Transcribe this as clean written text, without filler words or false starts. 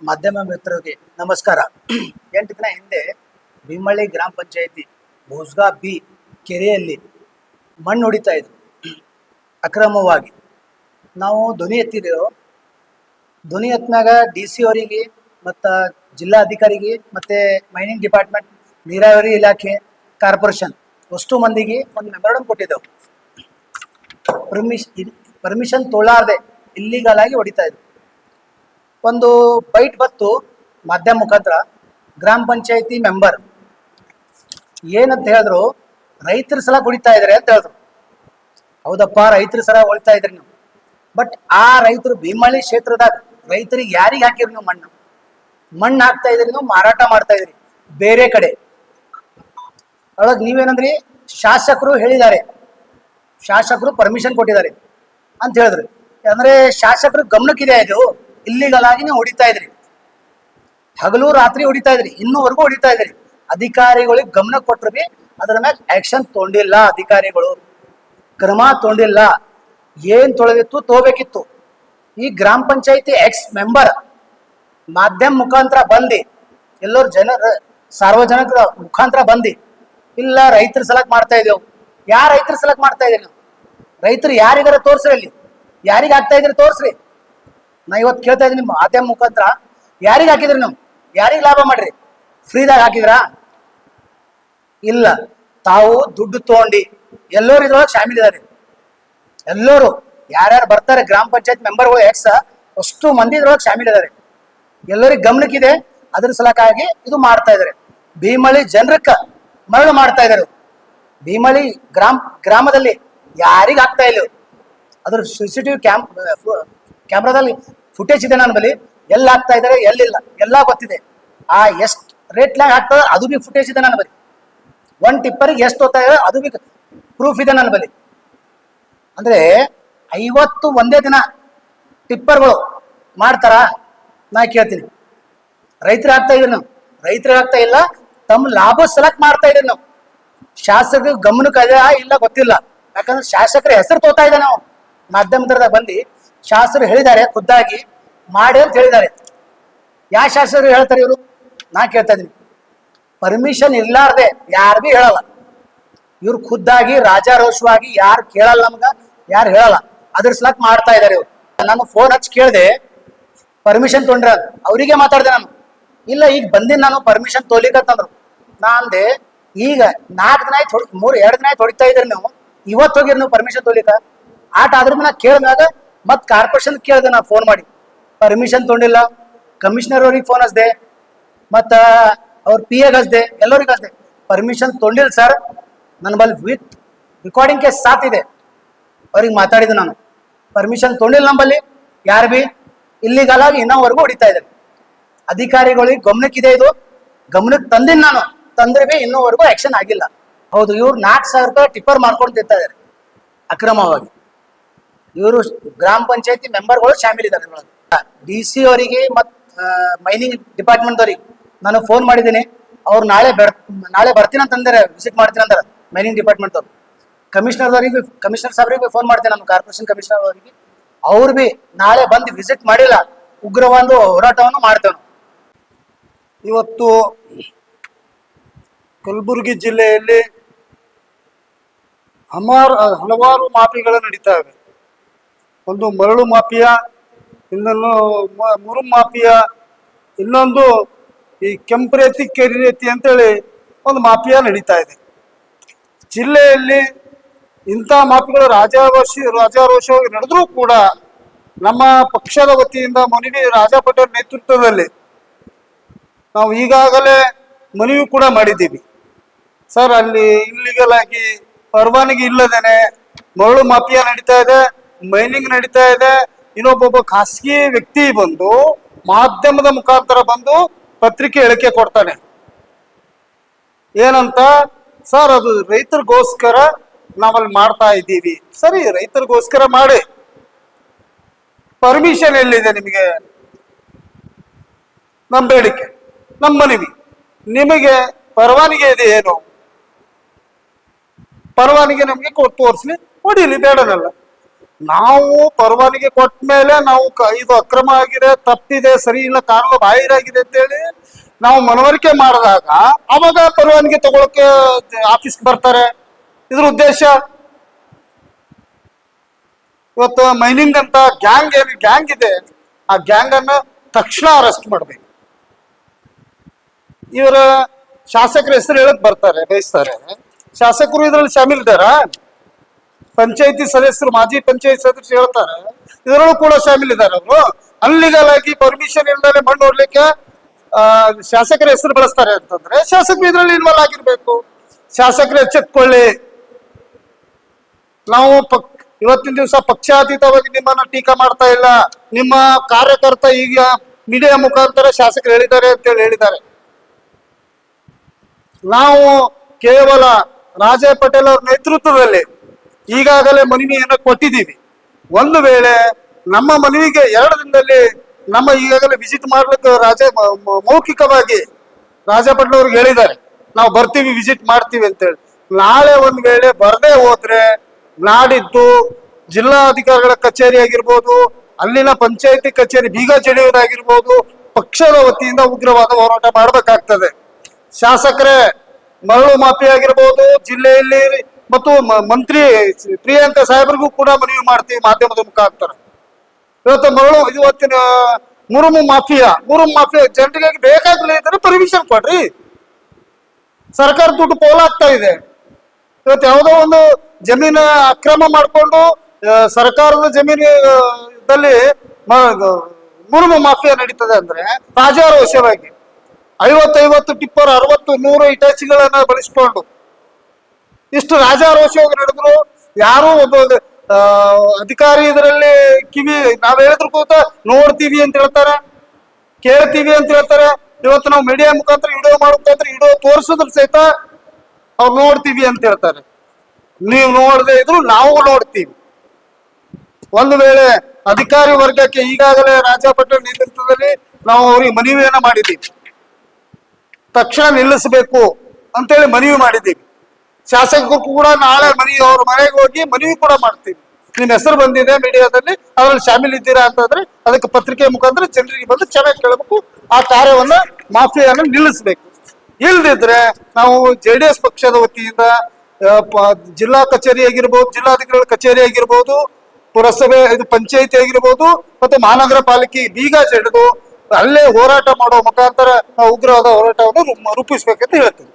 ಮಾಧ್ಯಮ ಮಿತ್ರರಿಗೆ ನಮಸ್ಕಾರ. 8 ದಿನ ಹಿಂದೆ ಭೀಮಳ್ಳಿ ಗ್ರಾಮ ಪಂಚಾಯಿತಿ ಭೂಸ್ಗಾ ಬಿ ಕೆರೆಯಲ್ಲಿ ಮಣ್ಣು ಹೊಡಿತಾ ಇದ್ರು ಅಕ್ರಮವಾಗಿ. ನಾವು ಧ್ವನಿ ಎತ್ತಿದೆವು. ಧ್ವನಿ ಎತ್ತಿನಾಗ DC ಅವರಿಗೆ ಮತ್ತು ಜಿಲ್ಲಾಧಿಕಾರಿಗೆ ಮತ್ತು ಮೈನಿಂಗ್ ಡಿಪಾರ್ಟ್ಮೆಂಟ್, ನೀರಾವರಿ ಇಲಾಖೆ, ಕಾರ್ಪೊರೇಷನ್ ಅಷ್ಟು ಮಂದಿಗೆ ಒಂದು ಮೆಮೊರಂಡಮ್ ಕೊಟ್ಟಿದ್ದೆವು. ಪರ್ಮಿಷನ್ ತೊಗೊಳ್ಳಾರ್ದೆ ಇಲ್ಲಿಗಲ್ ಆಗಿ ಹೊಡಿತಾ ಇದ್ರು. ಒಂದು ಬೈಟ್ ಬತ್ತು ಮಾಧ್ಯಮ ಮುಖಾಂತರ. ಗ್ರಾಮ ಪಂಚಾಯತಿ ಮೆಂಬರ್ ಏನಂತ ಹೇಳಿದ್ರು, ರೈತರ ಸಲ ಹೊಡಿತಾ ಇದ್ದಾರೆ ಅಂತ ಹೇಳಿದ್ರು. ಹೌದಪ್ಪ, ರೈತರ ಸಲ ಹೊಡಿತಾ ಇದ್ರಿ ನೀವು. ಬಟ್ ಆ ರೈತರು ಭೀಮಳ್ಳಿ ಕ್ಷೇತ್ರದಾಗ ರೈತರಿಗೆ ಯಾರಿಗೆ ಹಾಕಿರಿ ನೀವು ಮಣ್ಣು ಹಾಕ್ತಾ ಇದ್ರಿ, ನೀವು ಮಾರಾಟ ಮಾಡ್ತಾ ಇದ್ರಿ ಬೇರೆ ಕಡೆ. ಅವಾಗ ನೀವೇನಂದ್ರಿ, ಶಾಸಕರು ಹೇಳಿದ್ದಾರೆ, ಶಾಸಕರು ಪರ್ಮಿಷನ್ ಕೊಟ್ಟಿದ್ದಾರೆ ಅಂತ ಹೇಳಿದ್ರು. ಅಂದ್ರೆ ಶಾಸಕರು ಗಮನಕ್ಕಿದೆ, ಇದು ಇಲ್ಲಿಗಲ್ ಆಗಿ ನೀವು ಹೊಡಿತಾ ಇದ್ರಿ, ಹಗಲು ರಾತ್ರಿ ಹೊಡಿತಾ ಇದ್ರಿ, ಇನ್ನೂವರೆಗೂ ಹೊಡಿತಾ ಇದ್ರಿ. ಅಧಿಕಾರಿಗಳಿಗೆ ಗಮನ ಕೊಟ್ಟರು ಬಿ ಅದರ ಮೇಲೆ ಆಕ್ಷನ್ ತೊಗೊಂಡಿಲ್ಲ. ಅಧಿಕಾರಿಗಳು ಕ್ರಮ ತೊಗೊಂಡಿಲ್ಲ. ಏನ್ ತೊಳೆದಿತ್ತು ತಗೋಬೇಕಿತ್ತು. ಈ ಗ್ರಾಮ ಪಂಚಾಯತಿ ಎಕ್ಸ್ ಮೆಂಬರ್ ಮಾಧ್ಯಮ ಮುಖಾಂತರ ಬಂದು, ಎಲ್ಲರೂ ಸಾರ್ವಜನಿಕರ ಮುಖಾಂತರ ಬಂದು, ಇಲ್ಲ ರೈತರ ಸಲಕ್ ಮಾಡ್ತಾ ಇದ್ದೇವು. ಯಾರ ರೈತರ ಸಲಕ್ ಮಾಡ್ತಾ ಇದೀರಿ ನೀವು? ರೈತರು ಯಾರಿಗಾರ ತೋರ್ಸ್ರಿ, ಅಲ್ಲಿ ಯಾರಿಗೆ ಹಾಕ್ತಾ ಇದ್ರಿ ತೋರ್ಸ್ರಿ. ನಾ ಇವತ್ತು ಕೇಳ್ತಾ ಇದ್ದೀನಿ ಮಾಧ್ಯಮ ಮುಖಾಂತರ, ಯಾರಿಗೆ ಹಾಕಿದ್ರಿ ನೀವು? ಯಾರಿಗೆ ಲಾಭ ಮಾಡ್ರಿ? ಫ್ರೀದಾಗ ಹಾಕಿದ್ರಾ? ಇಲ್ಲ, ತಾವು ದುಡ್ಡು ತಗೊಂಡು ಎಲ್ಲರೂ ಇದ್ರೊಳಗೆ ಶಾಮಿಲ್ ಇದ್ದಾರೆ. ಎಲ್ಲರೂ ಯಾರ್ಯಾರು ಬರ್ತಾರೆ ಗ್ರಾಮ ಪಂಚಾಯತ್ ಮೆಂಬರ್ಗಳು ಎಕ್ಸ್ ಅಷ್ಟು ಮಂದಿ ಇದ್ರೊಳಗೆ ಶಾಮಿಲ್ ಇದ್ದಾರೆ. ಎಲ್ಲರಿಗೆ ಗಮನಕ್ಕಿದೆ. ಅದ್ರ ಸಲಕ್ಕಾಗಿ ಇದು ಮಾಡ್ತಾ ಇದ್ದಾರೆ. ಭೀಮಳ್ಳಿ ಜನರಕ್ಕ ಮರಳು ಮಾಡ್ತಾ ಇದ್ದಾರೆ. ಭೀಮಳ್ಳಿ ಗ್ರಾಮದಲ್ಲಿ ಯಾರಿಗೆ ಆಗ್ತಾ ಇಲ್ಲ. ಅದ್ರ CCTV ಕ್ಯಾಮ್ರಾದಲ್ಲಿ ಫುಟೇಜ್ ಇದೆ ನನ್ನ ಬಳಿ. ಎಲ್ಲಿ ಹಾಕ್ತಾ ಇದ್ದಾರೆ, ಎಲ್ಲಿಲ್ಲ ಎಲ್ಲ ಗೊತ್ತಿದೆ. ಆ ಎಷ್ಟು ರೇಟ್ನಾಗ ಹಾಕ್ತದೆ ಅದು ಬಿ ಫುಟೇಜ್ ಇದೆ ನನ್ನ ಬಳಿ. ಒಂದು ಟಿಪ್ಪರಿಗೆ ಎಷ್ಟು ಹೋಗ್ತಾ ಇದೆ ಅದು ಬಿ ಪ್ರೂಫ್ ಇದೆ ನನ್ನ ಬಳಿ. ಅಂದ್ರೆ 50 ಒಂದೇ ದಿನ ಟಿಪ್ಪರ್ಗಳು ಮಾಡ್ತಾರ? ನಾ ಕೇಳ್ತೀನಿ. ರೈತರು ಆಗ್ತಾ ಇದ್ರಿ ನಾವು? ರೈತರಿಗೆ ಆಗ್ತಾ ಇಲ್ಲ, ತಮ್ಮ ಲಾಭ ಸಲಕ್ ಮಾಡ್ತಾ ಇದ್ರಿ ನಾವು. ಶಾಸಕರ ಗಮನಕ್ಕೆ ಅದೇ ಇಲ್ಲ ಗೊತ್ತಿಲ್ಲ. ಯಾಕಂದ್ರೆ ಶಾಸಕರ ಹೆಸರು ತೋತಾ ಇದೆ. ನಾವು ಮಾಧ್ಯಮದಾಗ ಬಂದು ಶಾಸಕರು ಹೇಳಿದ್ದಾರೆ, ಖುದ್ದಾಗಿ ಮಾಡಿ ಅಂತ ಹೇಳಿದ್ದಾರೆ. ಯಾವ ಶಾಸಕರು ಹೇಳ್ತಾರೆ ಇವರು? ನಾ ಕೇಳ್ತಾ ಇದೀನಿ. ಪರ್ಮಿಷನ್ ಇರ್ಲಾರ್ದೆ ಯಾರು ಬಿ ಹೇಳಲ್ಲ. ಇವ್ರು ಖುದ್ದಾಗಿ ರಾಜಾರೋಷವಾಗಿ ಯಾರು ಕೇಳಲ್ಲ, ನಮ್ಗ ಯಾರು ಹೇಳಲ್ಲ. ಅದ್ರ ಸಲಕ್ ಮಾಡ್ತಾ ಇದಾರೆ ಇವ್ರು. ನಾನು ಫೋನ್ ಹಚ್ಚಿ ಕೇಳಿದೆ, ಪರ್ಮಿಷನ್ ತೊಗೊಂಡ್ರ? ಅವರಿಗೆ ಮಾತಾಡಿದೆ ನಾನು. ಇಲ್ಲ, ಈಗ ಬಂದಿನ ನಾನು ಪರ್ಮಿಷನ್ ತೊಗೊಲಿಕ್ಕಂತಂದ್ರು. ನಾ ಅಂದೆ, ಈಗ 4 ದಿನ ಆಯ್ತು, 2 ದಿನ ಆಯ್ತು ಹೊಡಿತಾ ಇದ್ರಿ ನೀವು. ಇವತ್ತು ಹೋಗಿರಿ ನೀವು ಪರ್ಮಿಷನ್ ತೊಗೊಲಿಕ್ಕ? ಆಟ ಆದ್ರ ನಾ ಕೇಳಿದಾಗ ಮತ್ ಕಾರ್ಪೊರೇಷನ್ ಕೇಳಿದೆ ನಾ ಫೋನ್ ಮಾಡಿ, ಪರ್ಮಿಷನ್ ತೊಗೊಂಡಿಲ್ಲ. ಕಮಿಷನರ್ ಅವ್ರಿಗೆ ಫೋನ್ ಹಚ್ದೆ, ಮತ್ತ ಅವ್ರ PA ಹಚ್ದೆ, ಎಲ್ಲರಿಗೆ ಹಚ್ದೆ. ಪರ್ಮಿಷನ್ ತೊಗೊಂಡಿಲ್ಲ ಸರ್, ನನ್ನ ಬಲ್ಲಿ ವಿತ್ ರೆಕಾರ್ಡಿಂಗ್ ಕೇಸ್ ಸಾತ್ ಇದೆ. ಅವ್ರಿಗೆ ಮಾತಾಡಿದೆ ನಾನು, ಪರ್ಮಿಷನ್ ತೊಗೊಂಡಿಲ್ಲ ನಂಬಲ್ಲಿ ಯಾರು ಬಿ ಇಲ್ಲಿಗಲ್ ಆಗಿ ಇನ್ನೋವರೆಗೂ ಹೊಡಿತಾ ಇದ್ದಾರೆ. ಅಧಿಕಾರಿಗಳಿಗೆ ಗಮನಕ್ಕಿದೆ, ಇದು ಗಮನಕ್ಕೆ ತಂದಿನಿ ನಾನು. ತಂದ್ರೆ ಬಿ ಇನ್ನೂವರೆಗೂ ಆಕ್ಷನ್ ಆಗಿಲ್ಲ. ಹೌದು, ಇವ್ರು 4,000 ರೂಪಾಯಿ ಟಿಪ್ಪರ್ ಮಾಡ್ಕೊಂಡು ತಿಂತಾ ಇದ್ದಾರೆ ಅಕ್ರಮವಾಗಿ. ಇವರು ಗ್ರಾಮ ಪಂಚಾಯತಿ ಮೆಂಬರ್ಗಳು ಶಾಮಿಲ್ ಇದ್ದಾರೆ. DC ಅವರಿಗೆ ಮತ್ತು ಮೈನಿಂಗ್ ಡಿಪಾರ್ಟ್ಮೆಂಟ್ ಅವ್ರಿಗೆ ನಾನು ಫೋನ್ ಮಾಡಿದ್ದೀನಿ. ಅವ್ರು ನಾಳೆ ಬರ್ತೀನಿ ಅಂತಂದ್ರೆ, ವಿಸಿಟ್ ಮಾಡ್ತೀನಿ ಅಂತಾರೆ ಮೈನಿಂಗ್ ಡಿಪಾರ್ಟ್ಮೆಂಟ್ ಅವ್ರು. ಕಮಿಷನರ್ ಸಾಹೇಬ್ರಿಗೆ ಫೋನ್ ಮಾಡ್ತೀನಿ ನಾನು, ಕಾರ್ಪೊರೇಷನ್ ಕಮಿಷನರ್ ಅವರಿಗೆ. ಅವ್ರು ಬಿ ನಾಳೆ ಬಂದು ವಿಸಿಟ್ ಮಾಡಿಲ್ಲ, ಉಗ್ರವಾದ ಹೋರಾಟವನ್ನು ಮಾಡ್ತೇವೆ. ಇವತ್ತು ಕಲಬುರಗಿ ಜಿಲ್ಲೆಯಲ್ಲಿ ಹಲವಾರು ಮಾಫಿಯಾಗಳು ನಡೀತಾ ಇವೆ. ಒಂದು ಮರಳು ಮಾಫಿಯಾ, ಇನ್ನೊಂದು ಮುರುಮ್ ಮಾಫಿಯಾ, ಇನ್ನೊಂದು ಈ ಕೆಂಪರೇತಿ ಕೆರಿರೇತಿ ಅಂತೇಳಿ ಒಂದು ಮಾಫಿಯಾ ನಡೀತಾ ಇದೆ. ಜಿಲ್ಲೆಯಲ್ಲಿ ಇಂಥ ಮಾಫಿಯಾಗಳು ರಾಜಾರೋಷವಾಗಿ ನಡೆದ್ರೂ ಕೂಡ ನಮ್ಮ ಪಕ್ಷದ ವತಿಯಿಂದ ಮನವಿ ರಾಜಾ ಪಟೇಲ್ ನೇತೃತ್ವದಲ್ಲಿ ನಾವು ಈಗಾಗಲೇ ಮನವಿ ಕೂಡ ಮಾಡಿದ್ದೀವಿ. ಸರ್, ಅಲ್ಲಿ ಇಲ್ಲಿಗಲ್ ಆಗಿ ಪರವಾನಗಿ ಇಲ್ಲದೇನೆ ಮರಳು ಮಾಫಿಯಾ ನಡೀತಾ ಇದೆ, ಮೈನಿಂಗ್ ನಡೀತಾ ಇದೆ. ಇನ್ನೊಬ್ಬೊಬ್ಬ ಖಾಸಗಿ ವ್ಯಕ್ತಿ ಬಂದು ಮಾಧ್ಯಮದ ಮುಖಾಂತರ ಬಂದು ಪತ್ರಿಕೆ ಹೇಳಿಕೆ ಕೊಡ್ತಾನೆ. ಏನಂತ? ಸರ್, ಅದು ರೈತರಿಗೋಸ್ಕರ ನಾವಲ್ಲಿ ಮಾಡ್ತಾ ಇದ್ದೀವಿ. ಸರಿ, ರೈತರಿಗೋಸ್ಕರ ಮಾಡಿ, ಪರ್ಮಿಷನ್ ಎಲ್ಲಿದೆ ನಿಮಗೆ? ನಮ್ಮ ಬೇಡಿಕೆ, ನಮ್ಮ ಮನವಿ, ನಿಮಗೆ ಪರವಾನಗಿ ಇದೆ ಏನು? ಪರವಾನಗಿ ನಮಗೆ ತೋರಿಸ್ಲಿ, ಹೊಡಿಲಿ, ಬೇಡನಲ್ಲ. ನಾವು ಪರವಾನಗಿ ಕೊಟ್ಟ ಮೇಲೆ ನಾವು ಇದು ಅಕ್ರಮ ಆಗಿದೆ, ತಪ್ಪಿದೆ, ಸರಿ ಇಲ್ಲ, ಕಾನೂನು ಬಾಹಿರಾಗಿದೆ ಅಂತೇಳಿ ನಾವು ಮನವರಿಕೆ ಮಾಡಿದಾಗ ಅವಾಗ ಪರವಾನಗಿ ತಗೊಳಕ್ಕೆ ಆಫೀಸ್ಗೆ ಬರ್ತಾರೆ. ಇದ್ರ ಉದ್ದೇಶ ಇವತ್ತು ಮೈನಿಂಗ್ ಅಂತ ಗ್ಯಾಂಗ್ ಇದೆ, ಆ ಗ್ಯಾಂಗ್ ಅನ್ನ ತಕ್ಷಣ ಅರೆಸ್ಟ್ ಮಾಡ್ಬೇಕು. ಇವರ ಶಾಸಕರ ಹೆಸರು ಹೇಳಕ್ ಬರ್ತಾರೆ, ಬಯಸ್ತಾರೆ. ಶಾಸಕರು ಇದ್ರಲ್ಲಿ ಶಾಮೀಲ್ ಇದ್ದಾರ? ಪಂಚಾಯತಿ ಸದಸ್ಯರು, ಮಾಜಿ ಪಂಚಾಯತ್ ಸದಸ್ಯರು ಹೇಳ್ತಾರೆ ಇದರಲ್ಲೂ ಕೂಡ ಶಾಮೀಲ್ ಇದ್ದಾರೆ. ಅವರು ಅನ್ಲೀಗಲ್ ಆಗಿ ಪರ್ಮಿಷನ್ ಇಲ್ಲದೆ ಮಣ್ಣು ನೋಡ್ಲಿಕ್ಕೆ ಶಾಸಕರ ಹೆಸರು ಬಳಸ್ತಾರೆ ಅಂತಂದ್ರೆ ಶಾಸಕರು ಇದರಲ್ಲಿ ಇನ್ವಾಲ್ವ್ ಆಗಿರ್ಬೇಕು. ಶಾಸಕರು ಎಚ್ಚೆತ್ಕೊಳ್ಳಿ. ನಾವು ಇವತ್ತಿನ ದಿವಸ ಪಕ್ಷಾತೀತವಾಗಿ ನಿಮ್ಮನ್ನ ಟೀಕಾ ಮಾಡ್ತಾ ಇಲ್ಲ. ನಿಮ್ಮ ಕಾರ್ಯಕರ್ತ ಈಗ ಮೀಡಿಯಾ ಮುಖಾಂತರ ಶಾಸಕರು ಹೇಳಿದ್ದಾರೆ ಅಂತೇಳಿ ಹೇಳಿದ್ದಾರೆ. ನಾವು ಕೇವಲ ರಾಜೇ ಪಟೇಲ್ ಅವ್ರ ನೇತೃತ್ವದಲ್ಲಿ ಈಗಾಗಲೇ ಮನವಿಯನ್ನು ಕೊಟ್ಟಿದ್ದೀವಿ. ಒಂದು ವೇಳೆ ನಮ್ಮ ಮನವಿಗೆ 2 ದಿನದಲ್ಲಿ ನಮ್ಮ ಈಗಾಗಲೇ ವಿಸಿಟ್ ಮಾಡ್ಲಿಕ್ಕೆ ಮೌಖಿಕವಾಗಿ ರಾಜಾ ಪಟೇಲ್ ಅವ್ರಿಗೆ ಹೇಳಿದ್ದಾರೆ, ನಾವು ಬರ್ತೀವಿ, ವಿಸಿಟ್ ಮಾಡ್ತೀವಿ ಅಂತೇಳಿ. ನಾಳೆ ಒಂದ್ ವೇಳೆ ಬರದೇ ಹೋದ್ರೆ ನಾಡಿದ್ದು ಜಿಲ್ಲಾಧಿಕಾರಿಗಳ ಕಚೇರಿ ಆಗಿರ್ಬೋದು, ಅಲ್ಲಿನ ಪಂಚಾಯತಿ ಕಚೇರಿ ಬೀಗ ಜಡಿಯುವುದಾಗಿರ್ಬೋದು, ಪಕ್ಷದ ವತಿಯಿಂದ ಉಗ್ರವಾದ ಹೋರಾಟ ಮಾಡಬೇಕಾಗ್ತದೆ. ಶಾಸಕರೇ, ಮರಳು ಮಾಫಿ ಆಗಿರ್ಬೋದು ಜಿಲ್ಲೆಯಲ್ಲಿ ಮತ್ತು ಮಂತ್ರಿ ಪ್ರಿಯಾಂಕಾ ಸಾಹೇಬ್ರಿಗೂ ಕೂಡ ಮನವಿ ಮಾಡ್ತೀವಿ ಮಾಧ್ಯಮದ ಮುಖಾಂತರ. ಇವತ್ತಿನ ಮುರುಮು ಮಾಫಿಯಾ ಜನರಿಗೆ ಬೇಕಾಗಲೇ ಇದ್ರೆ ಪರ್ಮಿಷನ್ ಕೊಡ್ರಿ. ಸರ್ಕಾರ ದುಡ್ಡು ಪೋಲಾಗ್ತಾ ಇದೆ. ಇವತ್ತು ಯಾವುದೋ ಒಂದು ಜಮೀನು ಅಕ್ರಮ ಮಾಡಿಕೊಂಡು ಸರ್ಕಾರದ ಜಮೀನಲ್ಲಿ ಮುರುಮು ಮಾಫಿಯಾ ನಡೀತದೆ ಅಂದ್ರೆ ರಾಜಾರೋಷವಾಗಿ 50 ಟಿಪ್ಪರ್ 60 100 ಇಟಾಚಿಗಳನ್ನ ಬಳಸಿಕೊಂಡು ಇಷ್ಟು ರಾಜಾರೋಷವಾಗಿ ನಡೆದ್ರು. ಯಾರು ಒಬ್ಬ ಅಧಿಕಾರಿ ಇದರಲ್ಲಿ ನಾವ್ ಹೇಳಿದ್ರು ಕೂತ ನೋಡ್ತೀವಿ ಅಂತ ಹೇಳ್ತಾರೆ, ಕೇಳ್ತೀವಿ ಅಂತ ಹೇಳ್ತಾರೆ. ಇವತ್ತು ನಾವು ಮೀಡಿಯಾ ಮುಖಾಂತರ ವಿಡಿಯೋ ತೋರಿಸಿದ್ರು ಸಹಿತ ಅವ್ರು ನೋಡ್ತೀವಿ ಅಂತ ಹೇಳ್ತಾರೆ. ನೀವು ನೋಡದೆ ಇದ್ರು ನಾವು ನೋಡ್ತೀವಿ. ಒಂದು ವೇಳೆ ಅಧಿಕಾರಿ ವರ್ಗಕ್ಕೆ ಈಗಾಗಲೇ ರಾಜಾ ಪಟೇಲ್ ನೇತೃತ್ವದಲ್ಲಿ ನಾವು ಅವ್ರಿಗೆ ಮನವಿಯನ್ನ ಮಾಡಿದ್ದೀವಿ, ತಕ್ಷಣ ನಿಲ್ಲಿಸಬೇಕು ಅಂತೇಳಿ ಮನವಿ ಮಾಡಿದ್ದೀವಿ. ಶಾಸಕರು ಕೂಡ ನಾಳೆ ಅವ್ರ ಮನೆಗೆ ಹೋಗಿ ಮನವಿ ಕೂಡ ಮಾಡ್ತೀವಿ. ನಿಮ್ ಹೆಸರು ಬಂದಿದೆ ಮೀಡಿಯಾದಲ್ಲಿ, ಅದ್ರಲ್ಲಿ ಶಾಮೀಲ್ ಇದ್ದೀರಾ ಅಂತಂದ್ರೆ ಅದಕ್ಕೆ ಪತ್ರಿಕೆ ಮುಖಾಂತರ ಜನರಿಗೆ ಬಂದು ಕ್ಷಮೆ ಕೇಳಬೇಕು. ಆ ಕಾರ್ಯವನ್ನ ಮಾಫಿಯಾನ ನಿಲ್ಲಿಸಬೇಕು. ಇಲ್ದಿದ್ರೆ ನಾವು JDS ಪಕ್ಷದ ವತಿಯಿಂದ ಜಿಲ್ಲಾ ಕಚೇರಿ ಆಗಿರ್ಬೋದು, ಜಿಲ್ಲಾಧಿಕಾರಿಗಳ ಕಚೇರಿ ಆಗಿರ್ಬೋದು, ಪುರಸಭೆ ಇದು ಪಂಚಾಯಿತಿ ಆಗಿರ್ಬೋದು ಮತ್ತು ಮಹಾನಗರ ಪಾಲಿಕೆ ಬೀಗ ಜಡಿದು ಅಲ್ಲೇ ಹೋರಾಟ ಮಾಡುವ ಮುಖಾಂತರ ನಾವು ಉಗ್ರವಾದ ಹೋರಾಟವನ್ನು ರೂಪಿಸ್ಬೇಕಂತ ಹೇಳ್ತೀವಿ.